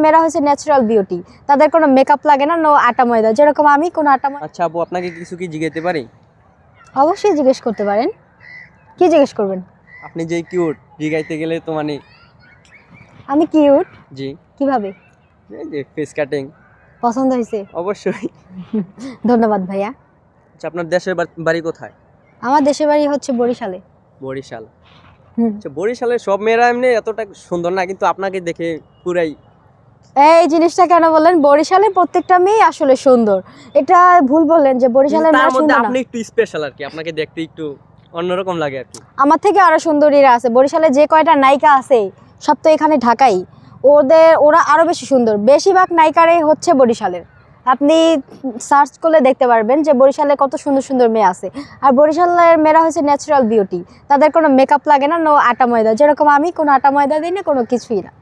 মেয়েরা হচ্ছে natural beauty, তাদের কোনো মেকআপ লাগে না, নো আটা ময়দা, যেরকম আমি কোনো আটা ময়দা। আচ্ছা আপু, আপনাকে কিছু কি জিজ্ঞাসা পারি? অবশ্যই জিজ্ঞেস করতে পারেন, কি জিজ্ঞেস করবেন? আপনি যে কিউট, জিগাইতে গেলে তো মানে আমি কিউট জি, কিভাবে? এই যে ফেস কাটিং। পছন্দ হয়েছে? অবশ্যই। ধন্যবাদ ভাইয়া। আচ্ছা আপনার দেশের বাড়ি কোথায়? আমার দেশের বাড়ি হচ্ছে বরিশালে। বরিশাল। হুম। আচ্ছা বরিশালের সব মেয়েরা এমনি এতটা সুন্দর না, কিন্তু আপনাকে দেখে পুরাই। এই জিনিসটা কেন বললেন? বরিশালের প্রত্যেকটা মেয়ে আসলে সুন্দর, এটা ভুল বললেন যে বরিশালের তার মেয়েরা মধ্যে সুন্দর না। আপনি একটু স্পেশাল আর কি, আপনাকে দেখতে একটু অন্যরকম লাগে আর কি। আমার থেকে আরো সুন্দরীরা আছে বরিশালে, যে কয়টা নায়িকা আছে সব তো এখানে ঢাকাই, ওরা আরো বেশি সুন্দর। বেশিরভাগ নায়িকারাই হচ্ছে বরিশালের। আপনি সার্চ করলে দেখতে পারবেন যে বরিশালে কত সুন্দর সুন্দর মেয়ে আছে। আর বরিশালের মেয়েরা হচ্ছে ন্যাচারাল বিউটি, তাদের কোনো মেকআপ লাগে না, নো আটা ময়দা, যেরকম আমি কোনো আটা ময়দা দিই না, কোনো কিছুই না।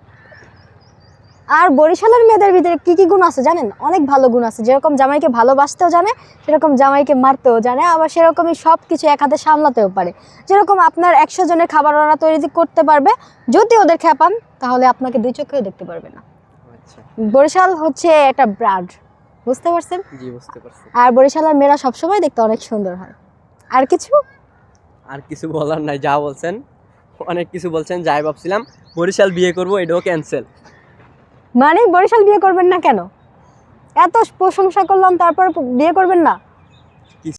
আর বরিশালের মেয়েদের ভিতরে কি কি গুণ আছে জানেন? অনেক ভালো গুণ আছে। যেরকম জামাইকে ভালোবাসতেও জানে, সেরকম জামাইকে মারতেও জানে, আবার সেরকমই সব কিছু এক হাতে সামলাতেও পারে। যেরকম আপনার 100 জনের খাবার ওরা তৈরি করতে পারবে, যদি ওদের খেপান তাহলে আপনাকে দুই চোখেও দেখতে পারবে না। আচ্ছা বরিশাল হচ্ছে একটা ব্র্যান্ড, বুঝতে পারছেন? জি, বুঝতে পারছি। আর বরিশালের মেয়েরা সবসময় দেখতে অনেক সুন্দর হয়। আর কিছু? আর কিছু বলার নাই, যা বলছেন অনেক কিছু বলছেন। যাই ভাবছিলাম বরিশাল বিয়ে করব, এটাও ক্যান্সেল। মানে বরিশাল বিয়ে করবেন না কেন? এত প্রশংসা করলাম তারপর বিয়ে করবেন না?